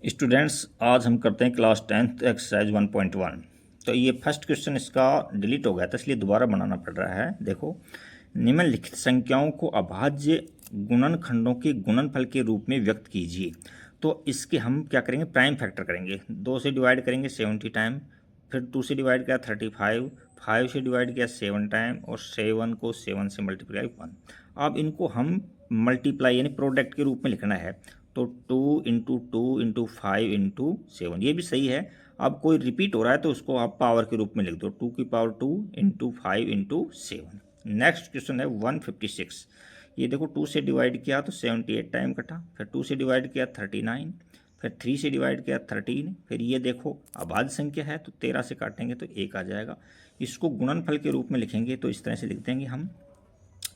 Students, आज हम करते हैं क्लास 10th एक्सरसाइज 1.1। तो ये फर्स्ट क्वेश्चन इसका डिलीट हो गया था, इसलिए दोबारा बनाना पड़ रहा है। देखो, निम्नलिखित संख्याओं को अभाज्य गुणनखंडों के गुणनफल के रूप में व्यक्त कीजिए। तो इसके हम क्या करेंगे, प्राइम फैक्टर करेंगे। 2 से डिवाइड करेंगे 70 टाइम, फिर 2 से डिवाइड किया 35, 5 से डिवाइड किया 7 टाइम, और 7 को 7 से मल्टीप्लाई 1। अब इनको हम मल्टीप्लाई यानी प्रोडक्ट के रूप में लिखना है। तो 2 इंटू 2 इंटू 5 इंटू 7, ये भी सही है। अब कोई रिपीट हो रहा है तो उसको आप पावर के रूप में लिख दो, 2 की power 2 into 5 into 7। Next question है 156। ये देखो, 2 से डिवाइड किया तो 78 टाइम कटा, फिर 2 से डिवाइड किया 39, फिर 3 से डिवाइड किया 13, फिर ये देखो अभाज्य संख्या है तो 13 से काटेंगे तो 1 आ जाएगा। इसको गुणनफल के रूप में लिखेंगे तो इस तरह से लिख देंगे हम,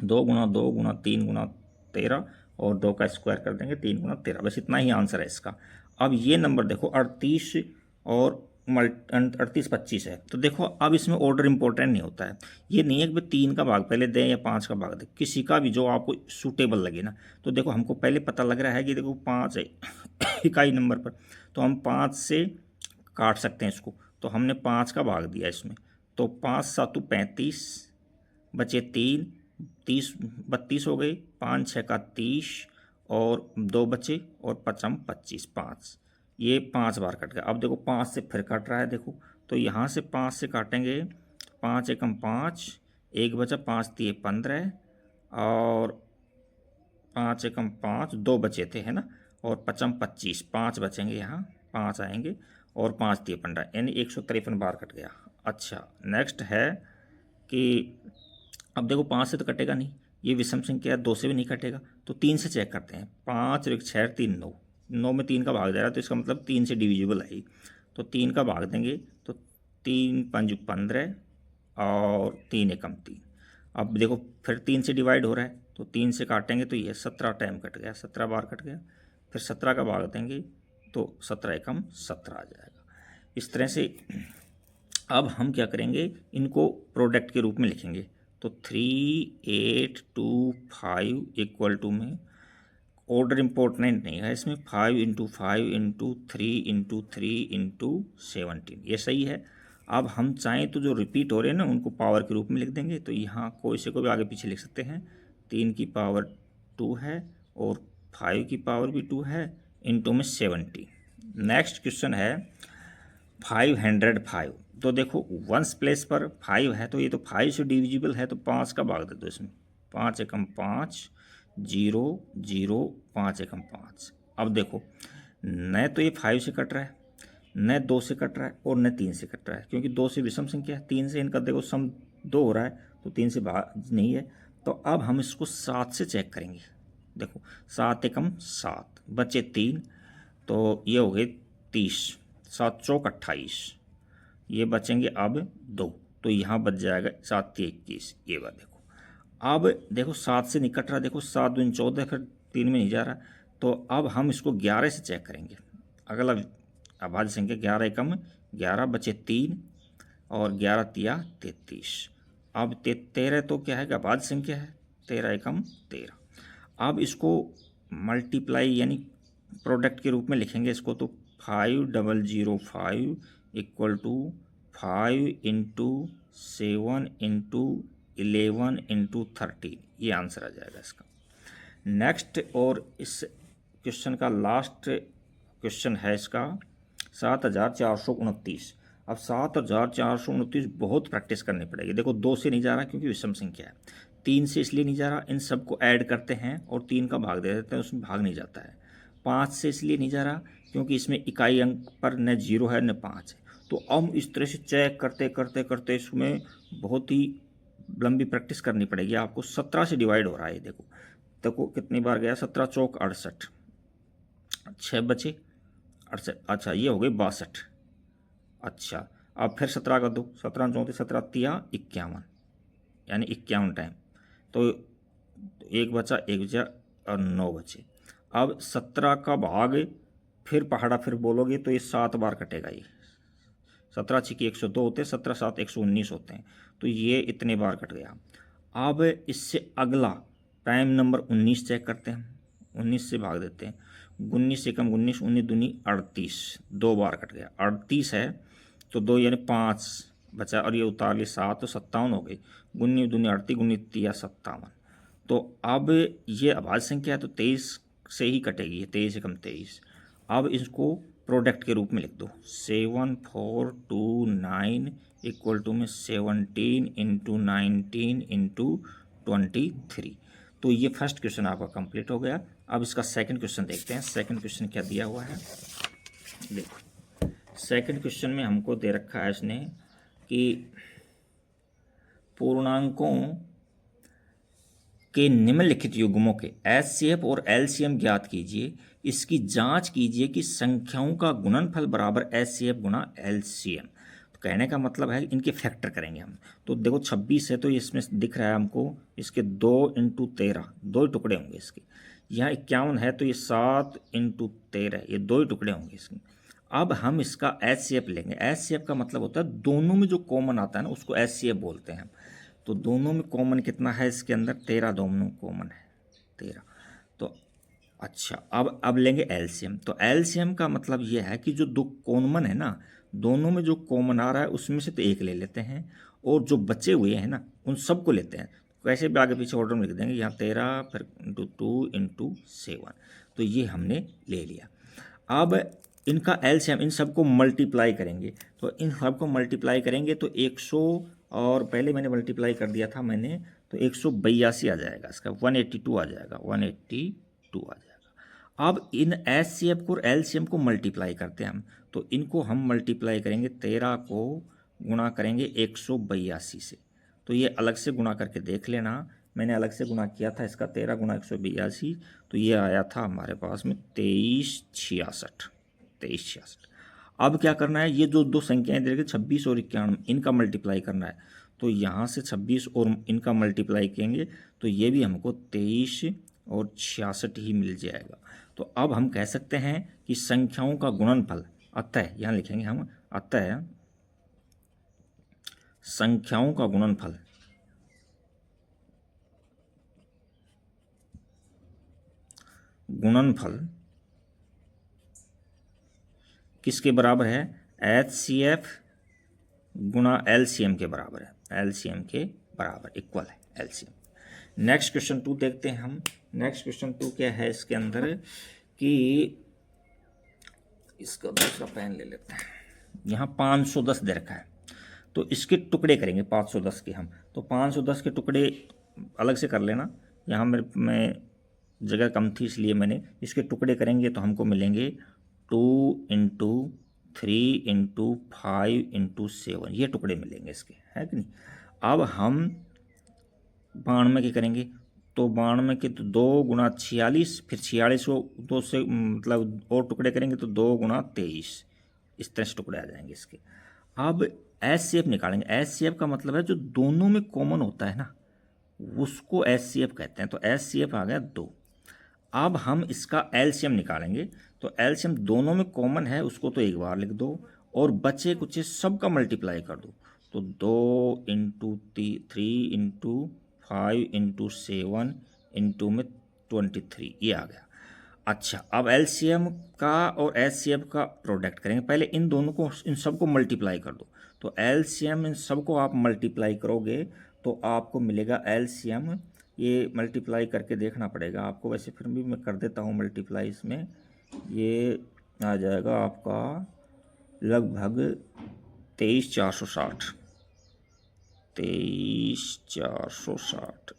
2 गुणा 2 गुणा 3 गुणा 13, और 2 का स्क्वायर कर देंगे, 3 गुणा 13। बस इतना ही आंसर है इसका। अब ये नंबर देखो 38 और 38 25 है। तो देखो, अब इसमें ऑर्डर इंपॉर्टेंट नहीं होता है। ये नहीं है कि 3 का भाग पहले दें या 5 का भाग दें, किसी का भी जो आपको सूटेबल लगे ना। तो देखो, हमको पहले पता लग रहा है कि देखो 5 है इकाई नंबर पर, तो हम 5 से काट सकते हैं इसको। तो हमने 5 का भाग दिया इसमें, तो 5 7 35, बचे 3, 30 32 हो गए, 5 6 का 30, और 2 बचे, और 5 25, 5। ये 5 बार कट गया। अब देखो 5 से फिर कट रहा है, देखो तो यहाँ से 5 से काटेंगे, 5 एकम 5, 1 बचा, 5 दिए 15, और 5 एकम 5, 2 बचे थे है ना, और 5 25, 5 बचेंगे यहाँ, 5 आएंगे, और 5 दिए 15, यानी 153 बार कट गया। अच्छा, नेक्स्ट है कि अब देखो 5 से तो कटेगा नहीं, ये विषम संख्या है, 2 से भी नहीं कटेगा, तो 3 से चेक करते हैं। 5 और 1 6 3 9, 9 में 3 का भाग दे रहा है, तो इसका मतलब 3 से डिविजिबल है। तो 3 का भाग देंगे तो 3 5 15, और 3 एकम 3। अब देखो फिर 3 से डिवाइड हो रहा है, तो 3 से काटेंगे तो ये 17 टाइम कट गया, 17 बार कट गया। फिर 17 का भाग देंगे तो 17 एकम 17 आ जाएगा। इस तरह से अब हम क्या करेंगे, इनको प्रोडक्ट के रूप में लिखेंगे। तो 3 8 2 5 इक्वल टू में ऑर्डर इम्पोर्टेंट नहीं है इसमें, 5 इंटू 5 इंटू 3 इंटू 3 इंटू 17, ये सही है। अब हम चाहें तो जो रिपीट हो रहे हैं ना उनको पावर के रूप में लिख देंगे। तो यहाँ कोई से को भी आगे पीछे लिख सकते हैं। 3 की पावर 2 है, और 5 की पावर भी 2 है, इंटू में 70। नेक्स्ट क्वेश्चन है 505। तो देखो वंस प्लेस पर 5 है, तो ये तो 5 से डिविजिबल है, तो 5 का भाग दे दो इसमें। 5 एकम 5, 0 0, 5 एकम 5। अब देखो, न तो ये 5 से कट रहा है, न 2 से कट रहा है, और न 3 से कट रहा है, क्योंकि 2 से विषम संख्या है। 3 से इनका देखो सम 2 हो रहा है, तो 3 से भाग नहीं है। तो अब हम इसको 7 से चेक करेंगे। देखो 7 एकम 7, बचे 3, तो ये हो गए 30, 7 चौक 28, ये बचेंगे अब 2, तो यहाँ बच जाएगा 7 3 21। ये बात देखो, अब देखो 7 से नहीं कट रहा, देखो 7 दूनी 14, फिर 3 में नहीं जा रहा, तो अब हम इसको 11 से चेक करेंगे। अगला अभाज्य संख्या 11 एकम 11, बचे 3, और 11 तिया 33। अब 13 तो क्या है कि अभाज्य संख्या है, 13 एकम 13। अब इसको मल्टीप्लाई यानी प्रोडक्ट के रूप में लिखेंगे इसको। तो 5005 equal to 5 into 7 into 11 into 13, ये आंसर आ जाएगा इसका। नेक्स्ट, और इस क्वेश्चन का लास्ट क्वेश्चन है इसका 7429। अब 7429 बहुत प्रैक्टिस करनी पड़ेगी। देखो 2 से नहीं जा रहा क्योंकि विषम संख्या है, 3 से इसलिए नहीं जा रहा, इन सबको ऐड करते हैं और 3 का भाग दे देते हैं, उसमें भाग नहीं जाता है। 5 से इसलिए नहीं जा रहा क्योंकि इसमें इकाई अंक पर न 0 है न 5 है। तो हम इस तरह से चेक करते करते करते इसमें बहुत ही लंबी प्रैक्टिस करनी पड़ेगी आपको। 17 से डिवाइड हो रहा है, देखो देखो कितनी बार गया, 17 चौक 68, 6 बचे 68, अच्छा ये हो गई 62। अच्छा, अब फिर 17 का 2, 17 34, 17 तिया 51, यानी 51 टाइम। तो 1 बचा, 1 बचा, और 9 बचे। अब 17 का भाग फिर पहाड़ा फिर बोलोगे तो ये 7 बार कटेगा। ये 17 छिकी 102 होते हैं, 17 7 119 होते हैं, तो ये इतने बार कट गया। अब इससे अगला टाइम नंबर 19 चेक करते हैं, 19 से भाग देते हैं। 19 एकम 19, 19 दूनी 38, 2 बार कट गया, 38 है तो 2 यानी 5 बचा, और ये उतार लिए 7 तो 57 हो गई, 19 दूनी 38, 19 तिया 57। तो अब ये अभाज्य संख्या है तो 23 से ही कटेगी, 23 एकम 23। अब इसको प्रोडक्ट के रूप में लिख दो, 7 4 2 9 इक्वल टू में 17 इंटू 19 इंटू 23। तो ये फर्स्ट क्वेश्चन आपका कंप्लीट हो गया। अब इसका सेकंड क्वेश्चन देखते हैं। सेकंड क्वेश्चन क्या दिया हुआ है, देखो सेकंड क्वेश्चन में हमको दे रखा है इसने कि पूर्णांकों के निम्नलिखित युग्मों के एचसीएफ और एलसीएम ज्ञात कीजिए, इसकी जांच कीजिए कि संख्याओं का गुणनफल बराबर एचसीएफ गुणा एलसीएम। तो कहने का मतलब है इनके फैक्टर करेंगे हम। तो देखो 26 है तो इसमें दिख रहा है हमको इसके 2 इंटू 13, 2 टुकड़े होंगे इसके। यहाँ 51 है तो ये 7 इंटू 13, ये 2 टुकड़े होंगे इसके। अब हम इसका एचसीएफ लेंगे। एचसीएफ का मतलब होता है दोनों में जो कॉमन आता है ना उसको एचसीएफ बोलते हैं। तो दोनों में कॉमन कितना है इसके अंदर, 13 दोनों कॉमन है 13। तो अच्छा अब लेंगे एलसीएम। तो एलसीएम का मतलब ये है कि जो दो कॉमन है ना, दोनों में जो कॉमन आ रहा है उसमें से तो एक ले लेते हैं और जो बचे हुए हैं ना उन सबको लेते हैं। वैसे भी आगे पीछे ऑर्डर में लिख देंगे, यहाँ 13 फिर इंटू 2 इंटू 7। तो ये हमने ले लिया। अब इनका एलसीएम, इन सबको मल्टीप्लाई करेंगे। तो इन सबको मल्टीप्लाई करेंगे तो 100 और पहले मैंने मल्टीप्लाई कर दिया था मैंने, तो 182 आ जाएगा इसका, 182 आ जाएगा, 182 आ जाएगा। अब इन एचसीएफ को और एलसीएम को मल्टीप्लाई करते हैं हम। तो इनको हम मल्टीप्लाई करेंगे, 13 को गुणा करेंगे 182 से। तो ये अलग से गुणा करके देख लेना, मैंने अलग से गुणा किया था इसका, 13 गुणा 182, तो ये आया था हमारे पास में 2366। 2366। अब क्या करना है, ये जो दो संख्याएं दे रखी 26 और 91, इनका मल्टीप्लाई करना है। तो यहाँ से 26 और इनका मल्टीप्लाई करेंगे तो ये भी हमको 23 और 66 ही मिल जाएगा। तो अब हम कह सकते हैं कि संख्याओं का गुणनफल, अतः यहाँ लिखेंगे हम, अतः संख्याओं का गुणनफल किसके बराबर है, एचसीएफ गुणा एलसीएम के बराबर है, एलसीएम के बराबर, इक्वल है एलसीएम। नेक्स्ट क्वेश्चन 2 देखते हैं हम। नेक्स्ट क्वेश्चन 2 क्या है इसके अंदर कि इसका दूसरा पेन ले लेते हैं। यहाँ 510 दे रखा है तो इसके टुकड़े करेंगे 510 के हम। तो 510 के टुकड़े अलग से कर लेना, यहाँ मैं जगह कम थी इसलिए मैंने इसके टुकड़े करेंगे तो हमको मिलेंगे 2 इंटू 3 इंटू 5 इंटू 7, ये टुकड़े मिलेंगे इसके, है कि नहीं। अब हम 92 के करेंगे तो 92 के तो 2 गुणा 46, फिर 46 को 2 से मतलब और टुकड़े करेंगे तो 2 गुणा 23, इस तरह से टुकड़े आ जाएंगे इसके। अब एचसीएफ निकालेंगे। एचसीएफ का मतलब है जो दोनों में कॉमन होता है ना उसको एचसीएफ कहते हैं। तो एचसीएफ आ गया 2। अब हम इसका एलसीएम निकालेंगे। तो एलसीएम दोनों में कॉमन है उसको तो एक बार लिख दो और बचे कुछ सबका मल्टीप्लाई कर दो। तो 2 इंटू 3 इंटू 5 इंटू 7 इंटू में 23, ये आ गया। अच्छा अब एलसीएम का और एचसीएफ का प्रोडक्ट करेंगे। पहले इन दोनों को, इन सबको मल्टीप्लाई कर दो। तो एलसीएम इन सबको आप मल्टीप्लाई करोगे तो आपको मिलेगा एलसीएम, ये मल्टीप्लाई करके देखना पड़ेगा आपको, वैसे फिर भी मैं कर देता हूँ मल्टीप्लाई इसमें। ये आ जाएगा आपका लगभग 23,460, 23,460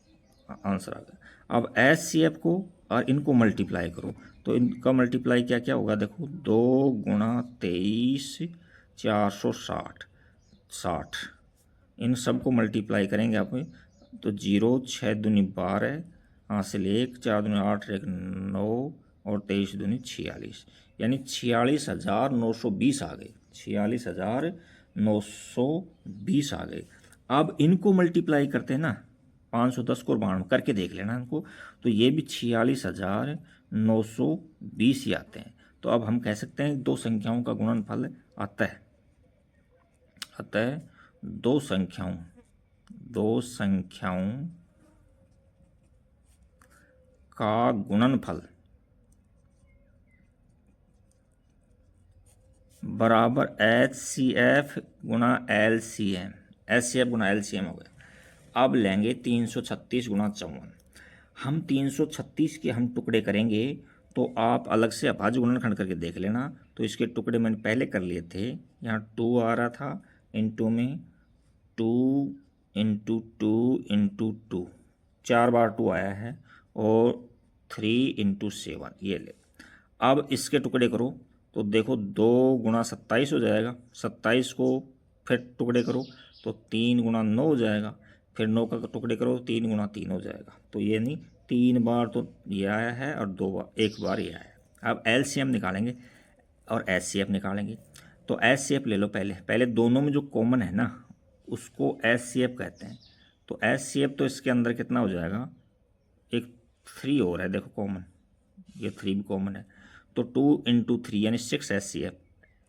आंसर आ गया। अब एचसीएफ को और इनको मल्टीप्लाई करो तो इनका मल्टीप्लाई क्या क्या होगा, देखो 2 गुणा 23,460, 60, इन सबको मल्टीप्लाई करेंगे आप। तो 0 6 दूनी 12, हासिल 1 4 दूनी 8 1 9 और 23 दूनी 46, यानी 46,920 आ गए, 46,920 आ गए। अब इनको मल्टीप्लाई करते हैं ना, 510 को 92 करके देख लेना इनको, तो ये भी 46,920 ही आते हैं। तो अब हम कह सकते हैं दो संख्याओं का गुणनफल, अतः दो संख्याओं का गुणनफल बराबर HCF गुणा LCM, HCF गुणा LCM हो गया। अब लेंगे 336 गुणा 54। हम 336 के हम टुकड़े करेंगे तो आप अलग से अभाज्य गुणनखंड करके देख लेना। तो इसके टुकड़े मैंने पहले कर लिए थे, यहाँ 2 आ रहा था, इनटू में 2 इंटू 2 इंटू 2, 4 बार 2 आया है, और 3 इंटू 7 ये ले। अब इसके टुकड़े करो तो देखो 2 गुणा 27 हो जाएगा, 27 को फिर टुकड़े करो तो 3 गुणा 9 हो जाएगा, फिर 9 का टुकड़े करो 3 गुणा 3 हो जाएगा। तो ये नहीं, 3 बार तो ये आया है और 2 बार, 1 बार ये आया है। अब LCM निकालेंगे और HCF निकालेंगे। तो HCF ले लो, पहले दोनों में जो कॉमन है ना उसको HCF कहते हैं। तो HCF तो इसके अंदर कितना हो जाएगा, एक 3 और है देखो कॉमन, ये 3 भी कॉमन है, तो 2 इंटू 3 यानी 6 HCF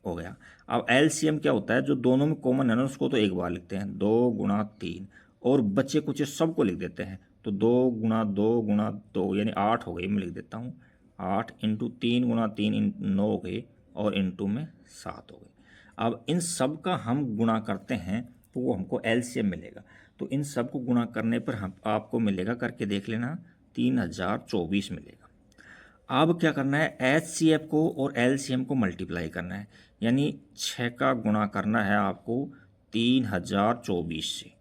हो गया। अब LCM क्या होता है, जो दोनों में कॉमन है ना उसको तो एक बार लिखते हैं, 2 गुणा 3, और बच्चे कुछ सबको लिख देते हैं। तो 2 गुणा 2 गुणा 2 यानी 8 हो गई, मैं लिख देता हूँ 8 इंटू 3 गुणा 3 9 हो गई, और इंटू में 7 हो गई। अब इन सब का हम गुणा करते हैं तो वो हमको LCM मिलेगा। तो इन सब को गुणा करने पर हम आपको मिलेगा, करके देख लेना, 3024 मिलेगा। अब क्या करना है, HCF को और LCM को मल्टीप्लाई करना है, यानी 6 का गुणा करना है आपको 3024 से।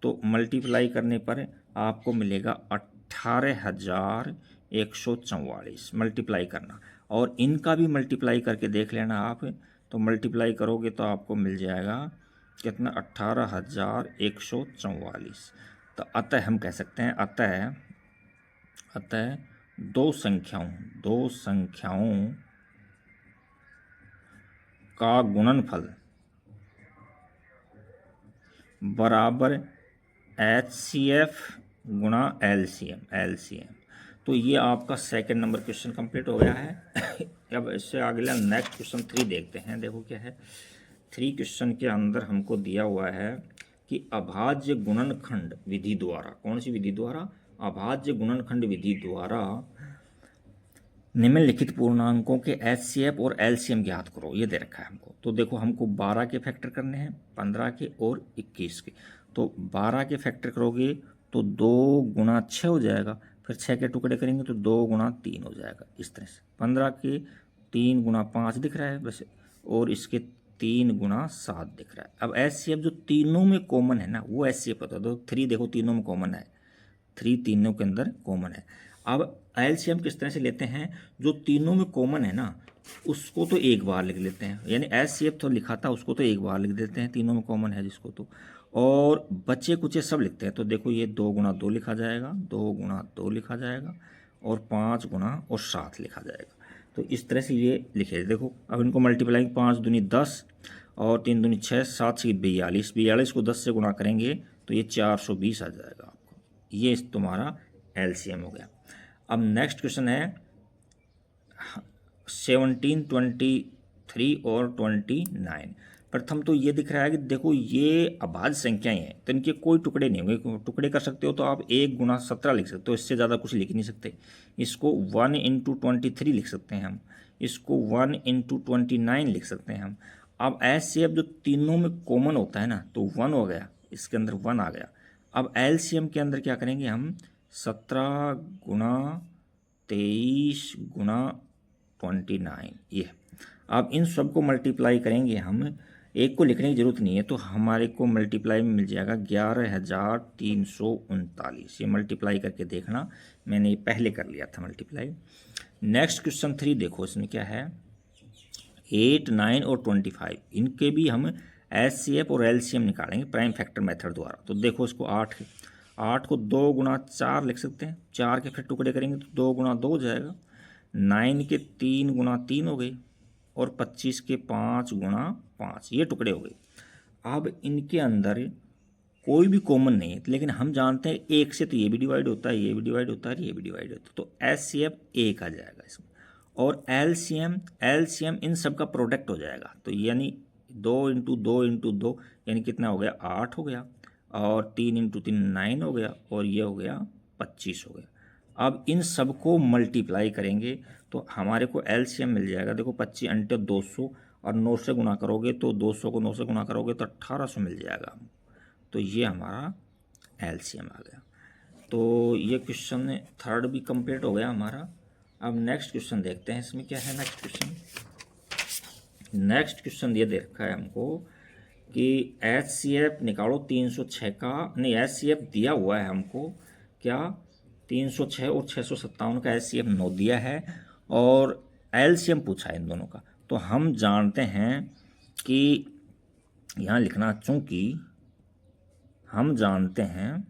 तो मल्टीप्लाई करने पर आपको मिलेगा 18,144, मल्टीप्लाई करना, और इनका भी मल्टीप्लाई करके देख लेना आप। तो मल्टीप्लाई करोगे तो आपको मिल जाएगा कितना, 18,144। तो अतः हम कह सकते हैं, अतः दो संख्याओं का गुणनफल बराबर HCF गुणा LCM। तो ये आपका सेकंड नंबर क्वेश्चन कंप्लीट हो गया है। अब इससे अगला नेक्स्ट क्वेश्चन 3 देखते हैं। देखो क्या है, 3 क्वेश्चन के अंदर हमको दिया हुआ है कि अभाज्य गुणनखंड विधि द्वारा, कौन सी विधि द्वारा, अभाज्य गुणनखंड विधि द्वारा निम्नलिखित पूर्णांकों के HCF और LCM ज्ञात करो, ये दे रखा है हमको। तो देखो हमको 12 के फैक्टर करने हैं, 15 के और 21 के। तो 12 के फैक्टर करोगे तो 2 गुणा 6 हो जाएगा, फिर 6 के टुकड़े करेंगे तो 2 गुणा 3 हो जाएगा, इस तरह से। 15 के 3 गुणा 5 दिख रहा है वैसे, और इसके 3 गुणा 7 दिख रहा है। अब HCF जो तीनों में कॉमन है ना वो HCF बता दो। 3 देखो तीनों में कॉमन है, 3 तीनों के अंदर कॉमन है। अब LCM किस तरह से लेते हैं, जो तीनों में कॉमन है ना उसको तो एक बार लिख लेते हैं, यानी HCF तो लिखा था उसको तो एक बार लिख देते हैं, तीनों में कॉमन है जिसको तो, और बच्चे कुचे सब लिखते हैं। तो देखो ये 2 गुणा 2 लिखा जाएगा, 2 गुणा 2 लिखा जाएगा, और 5 गुणा और 7 लिखा जाएगा। तो इस तरह से ये लिखे। देखो अब इनको मल्टीप्लाई, 5 दूनी 10 और 3 दूनी 6, 7 से 42, 42 को 10 से गुणा करेंगे तो ये 420 आ जाएगा आपको। ये तुम्हारा LCM हो गया। अब नेक्स्ट क्वेश्चन है 17, 23 और 29। प्रथम तो ये दिख रहा है कि देखो ये अभाज्य संख्याएं हैं तो इनके कोई टुकड़े नहीं होंगे। टुकड़े कर सकते हो तो आप 1 गुणा 17 लिख सकते हो, इससे ज़्यादा कुछ लिख नहीं सकते। इसको 1 इंटू 23 लिख सकते हैं हम, इसको 1 इंटू 29 लिख सकते हैं हम। अब HCF जो तीनों में कॉमन होता है ना तो 1 हो गया, इसके अंदर 1 आ गया। अब LCM के अंदर क्या करेंगे हम, 17 गुणा 23 गुणा 29 ये। अब इन सब को मल्टीप्लाई करेंगे हम, एक को लिखने की ज़रूरत नहीं है, तो हमारे को मल्टीप्लाई में मिल जाएगा 11,339। ये मल्टीप्लाई करके देखना, मैंने ये पहले कर लिया था मल्टीप्लाई। नेक्स्ट क्वेश्चन 3 देखो, इसमें क्या है, 8, 9 और 25 इनके भी हम HCF और LCM निकालेंगे प्राइम फैक्टर मेथड द्वारा। तो देखो इसको 8 को 2 गुणा 4 लिख सकते हैं, 4 के फिर टुकड़े करेंगे तो 2 गुणा 2 हो जाएगा, 9 के 3 गुणा 3 हो गई, और 25 के 5 गुणा 5, ये टुकड़े हो गए। अब इनके अंदर कोई भी कॉमन नहीं है, लेकिन हम जानते हैं 1 से तो ये भी डिवाइड होता है, ये भी डिवाइड होता है, ये भी डिवाइड होता है, तो HCF 1 आ जाएगा इसमें। और LCM इन सब का प्रोडक्ट हो जाएगा, तो यानी 2 इंटू 2 इंटू 2 यानी कितना हो गया, 8 हो गया, और 3 इंटू 3 9 हो गया, और ये हो गया 25 हो गया। अब इन सब को मल्टीप्लाई करेंगे तो हमारे को LCM मिल जाएगा। देखो 25 अंटे 200 और 9 से गुना करोगे तो 200 को 9 से गुना करोगे तो 1800 मिल जाएगा। तो ये हमारा एलसीएम आ गया। तो ये क्वेश्चन थर्ड भी कंप्लीट हो गया हमारा। अब नेक्स्ट क्वेश्चन देखते हैं, इसमें क्या है नेक्स्ट क्वेश्चन। नेक्स्ट क्वेश्चन ये दे रखा है हमको कि HCF निकालो 306 का, नहीं HCF दिया हुआ है हमको क्या 306 और 657 का HCF 9 दिया है और LCM पूछा है इन दोनों का। तो हम जानते हैं कि यहाँ लिखना, चूंकि हम जानते हैं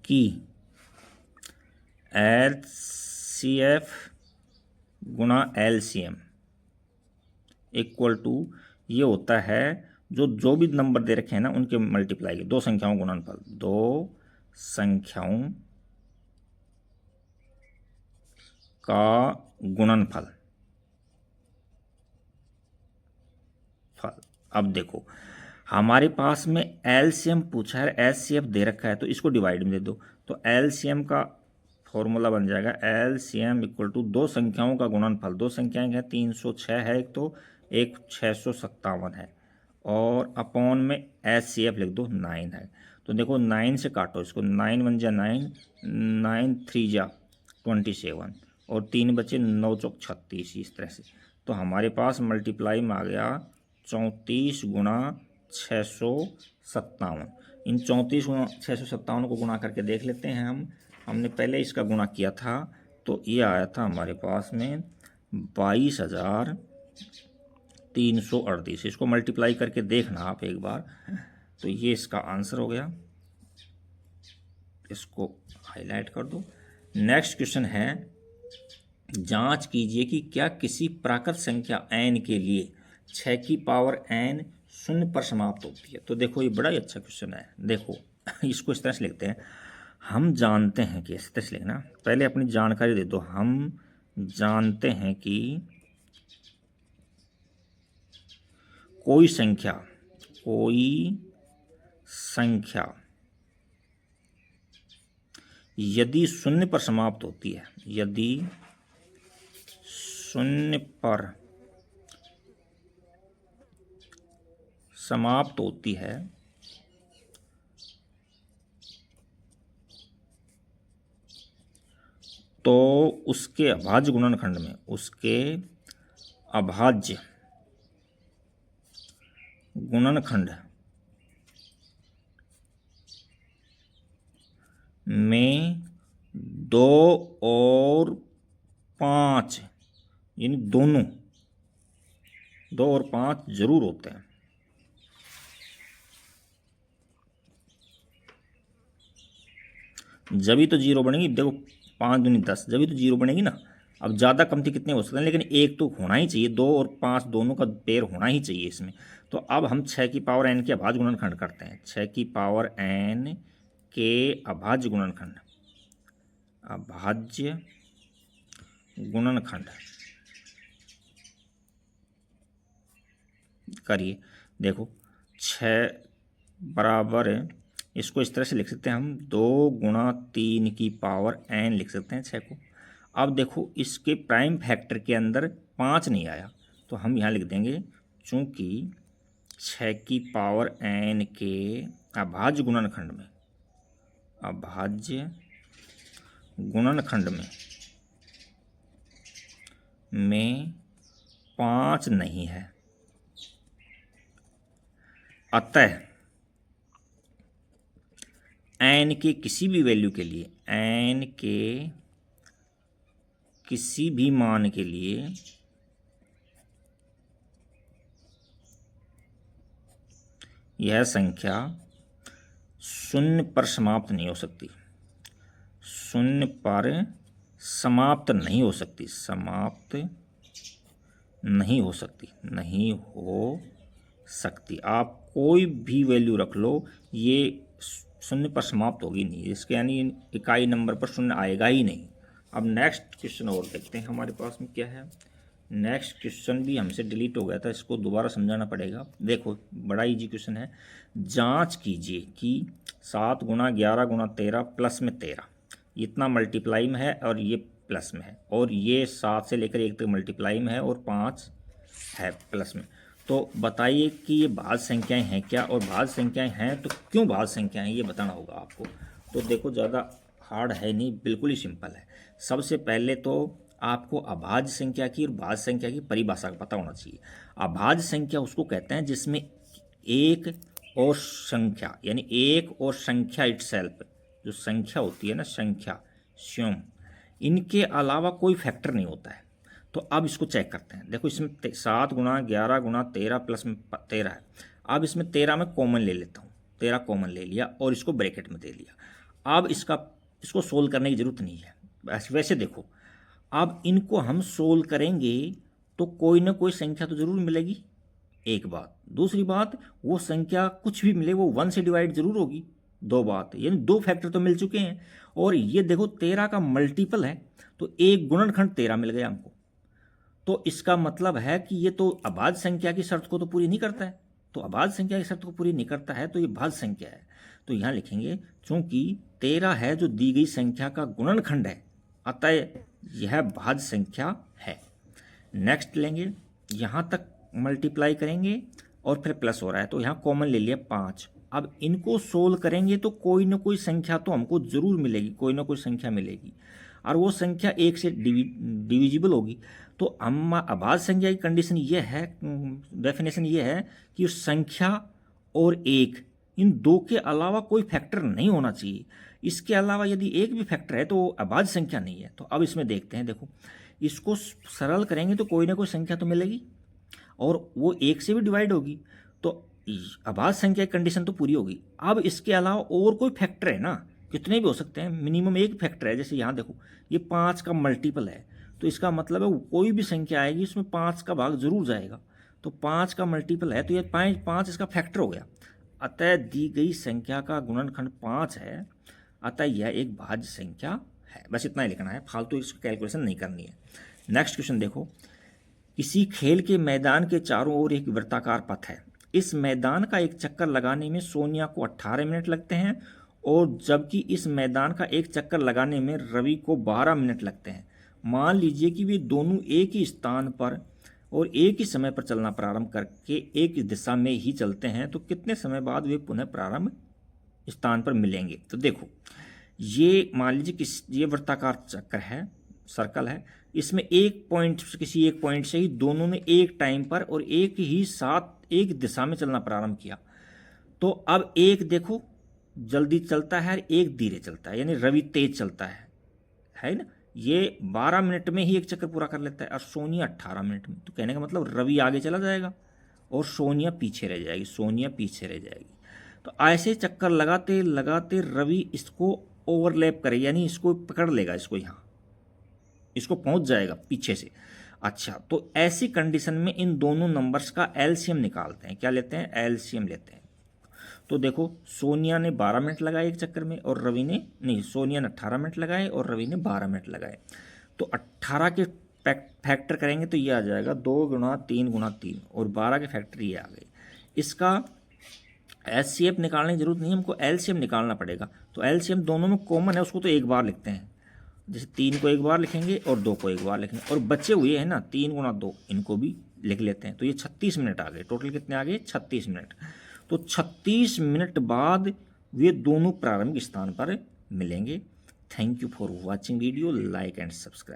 कि HCF गुना LCM इक्वल टू ये होता है जो भी नंबर दे रखे हैं ना उनके मल्टीप्लाई के, दो संख्याओं गुणनफल, दो संख्याओं का गुणनफल। अब देखो हमारे पास में एलसीएम पूछा है, एचसीएफ दे रखा है, तो इसको डिवाइड में दे दो। तो एलसीएम का फॉर्मूला बन जाएगा एलसीएम इक्वल टू दो संख्याओं का गुणनफल। दो संख्याएं हैं 306 है एक, तो एक 657 है, और अपॉन में एचसीएफ लिख दो 9 है। तो देखो 9 से काटो इसको, 9 1 जा 9, 9 3 जा 27 और 3 बचे 9 चौक 36, इस तरह से। तो हमारे पास मल्टीप्लाई में आ गया 34 गुणा 657। इन 34 गुणा 657 को गुणा करके देख लेते हैं हमने पहले इसका गुणा किया था, तो ये आया था हमारे पास में 22,338। इसको मल्टीप्लाई करके देखना आप एक बार, तो ये इसका आंसर हो गया। इसको हाईलाइट कर दो। नेक्स्ट क्वेश्चन है, जांच कीजिए कि क्या किसी प्राकृत संख्या n के लिए 6 की पावर n शून्य पर समाप्त होती है। तो देखो ये बड़ा ही अच्छा क्वेश्चन है। देखो इसको इस तरह से लिखते हैं, हम जानते हैं कि इस तरह से लिखना, पहले अपनी जानकारी दे दो। हम जानते हैं कि कोई संख्या यदि शून्य पर समाप्त होती है, यदि शून्य पर समाप्त होती है, तो उसके अभाज्य गुणनखंड में, उसके अभाज्य गुणनखंड में 2 और 5 यानी दोनों 2 और 5 जरूर होते हैं। जब तो जीरो बनेगी। देखो 5 दूनी 10, जब तो जीरो बनेगी ना। अब ज़्यादा कमती कितने हो सकते हैं, लेकिन एक तो होना ही चाहिए, 2 और 5 दोनों का पेयर होना ही चाहिए इसमें। तो अब हम 6 की पावर n के अभाज्य गुणनखंड करते हैं। 6 की पावर n के अभाज्य गुणनखंड, अभाज्य गुणनखंड करिए। देखो 6 बराबर, इसको इस तरह से लिख सकते हैं हम, 2 गुणा 3 की पावर n लिख सकते हैं 6 को। अब देखो इसके प्राइम फैक्टर के अंदर 5 नहीं आया, तो हम यहाँ लिख देंगे चूंकि 6 की पावर n के अभाज्य गुणनखंड में, अभाज्य गुणनखंड में 5 नहीं है, अतः n के किसी भी वैल्यू के लिए, n के किसी भी मान के लिए यह संख्या शून्य पर समाप्त नहीं हो सकती, शून्य पर समाप्त नहीं हो सकती, समाप्त नहीं हो सकती, नहीं हो सकती। आप कोई भी वैल्यू रख लो, ये शून्य पर समाप्त होगी नहीं, इसके यानी इकाई नंबर पर शून्य आएगा ही नहीं। अब नेक्स्ट क्वेश्चन और देखते हैं हमारे पास में क्या है। नेक्स्ट क्वेश्चन भी हमसे डिलीट हो गया था, इसको दोबारा समझाना पड़ेगा। देखो बड़ा इजी क्वेश्चन है, जांच कीजिए कि 7 गुणा 11 गुणा 13 प्लस में 13 इतना मल्टीप्लाई में है और ये प्लस में है, और ये 7 से लेकर 1 तक मल्टीप्लाई में है, और 5 है प्लस में। तो बताइए कि ये भाज्य संख्याएं हैं क्या, और भाज्य संख्याएं हैं तो क्यों भाज्य संख्याएं, ये बताना होगा आपको। तो देखो, ज़्यादा हार्ड है नहीं, बिल्कुल ही सिंपल है। सबसे पहले तो आपको अभाज्य संख्या की और भाज्य संख्या की परिभाषा का पता होना चाहिए। अभाज्य संख्या उसको कहते हैं जिसमें एक और संख्या, यानी एक और संख्या इटसेल्फ, जो संख्या होती है ना, संख्या स्वयं, इनके अलावा कोई फैक्टर नहीं होता है। तो अब इसको चेक करते हैं। देखो, इसमें 7 गुणा 11 गुणा 13 प्लस में 13 है। अब इसमें 13 में कॉमन ले लेता हूँ, 13 कॉमन ले लिया और इसको ब्रैकेट में दे लिया। अब इसको सोल्व करने की ज़रूरत नहीं है। वैसे देखो, अब इनको हम सोल्व करेंगे तो कोई ना कोई संख्या तो ज़रूर मिलेगी, एक बात। दूसरी बात, वो संख्या कुछ भी मिले वो 1 से डिवाइड जरूर होगी, दो बात, यानी 2 फैक्टर तो मिल चुके हैं। और ये देखो 13 का मल्टीपल है, तो एक गुणनखंड 13 मिल गया हमको। तो इसका मतलब है कि ये तो अभाज्य संख्या की शर्त को तो पूरी नहीं करता है। तो अभाज्य संख्या की शर्त को पूरी नहीं करता है तो ये भाज्य संख्या है। तो यहाँ लिखेंगे चूंकि 13 है जो दी गई संख्या का गुणनखंड है, अतः यह भाज्य संख्या है। नेक्स्ट लेंगे, यहाँ तक मल्टीप्लाई करेंगे और फिर प्लस हो रहा है तो यहाँ कॉमन ले लिया 5। अब इनको सोल्व करेंगे तो कोई ना कोई संख्या तो हमको ज़रूर मिलेगी, कोई ना कोई संख्या मिलेगी, और वो संख्या 1 से डिविजिबल होगी। तो हम अभाज्य संख्या की कंडीशन ये है, डेफिनेशन ये है कि उस संख्या और 1, इन दो के अलावा कोई फैक्टर नहीं होना चाहिए। इसके अलावा यदि एक भी फैक्टर है तो वो अभाज्य संख्या नहीं है। तो अब इसमें देखते हैं, देखो इसको सरल करेंगे तो कोई ना कोई संख्या तो मिलेगी और वो 1 से भी डिवाइड होगी, तो अभाज्य संख्या की कंडीशन तो पूरी होगी। अब इसके अलावा और कोई फैक्टर है ना, कितने भी हो सकते हैं, मिनिमम एक फैक्टर है। जैसे यहाँ देखो, ये 5 का मल्टीपल है, तो इसका मतलब है कोई भी संख्या आएगी उसमें 5 का भाग जरूर जाएगा। तो 5 का मल्टीपल है तो ये 5 इसका फैक्टर हो गया। अतः दी गई संख्या का गुणनखंड 5 है, अतः यह एक भाज्य संख्या है। बस इतना ही लिखना है, फालतू इसकी कैलकुलेशन नहीं करनी है। नेक्स्ट क्वेश्चन देखो, किसी खेल के मैदान के चारों ओर एक वृत्ताकार पथ है। इस मैदान का एक चक्कर लगाने में सोनिया को 18 मिनट लगते हैं, और जबकि इस मैदान का एक चक्कर लगाने में रवि को 12 मिनट लगते हैं। मान लीजिए कि वे दोनों एक ही स्थान पर और एक ही समय पर चलना प्रारंभ करके एक दिशा में ही चलते हैं, तो कितने समय बाद वे पुनः प्रारंभ स्थान पर मिलेंगे। तो देखो, ये मान लीजिए ये वृत्ताकार चक्कर है, सर्कल है, इसमें एक पॉइंट, किसी एक पॉइंट से ही दोनों ने एक टाइम पर और एक ही साथ एक दिशा में चलना प्रारंभ किया। तो अब एक देखो जल्दी चलता है, एक धीरे चलता है, यानी रवि तेज चलता है ना। ये 12 मिनट में ही एक चक्कर पूरा कर लेता है और सोनिया 18 मिनट में। तो कहने का मतलब रवि आगे चला जाएगा और सोनिया पीछे रह जाएगी, सोनिया पीछे रह जाएगी। तो ऐसे चक्कर लगाते लगाते रवि इसको ओवरलैप करे, यानी इसको पकड़ लेगा, इसको यहाँ इसको पहुंच जाएगा पीछे से। अच्छा, तो ऐसी कंडीशन में इन दोनों नंबर्स का एलसीएम निकालते हैं। क्या लेते हैं? एलसीएम लेते हैं। तो देखो, सोनिया ने 12 मिनट लगाए एक चक्कर में और रवि ने नहीं, सोनिया ने 18 मिनट लगाए और रवि ने 12 मिनट लगाए। तो 18 के फैक्टर करेंगे तो ये आ जाएगा 2 गुणा 3 गुणा 3, और 12 के फैक्टर ये आ गए। इसका एचसीएफ निकालने की जरूरत नहीं, हमको एलसीएम निकालना पड़ेगा। तो एलसीएम दोनों में कॉमन है, उसको तो एक बार लिखते हैं। जैसे 3 को एक बार लिखेंगे और 2 को एक बार लिखेंगे, और बचे हुए हैं ना 3 गुणा 2, इनको भी लिख लेते हैं। तो ये 36 मिनट आ गए। टोटल कितने आ गए? 36 मिनट। तो 36 मिनट बाद वे दोनों प्रारंभिक स्थान पर मिलेंगे। Thank you for watching video, like and subscribe.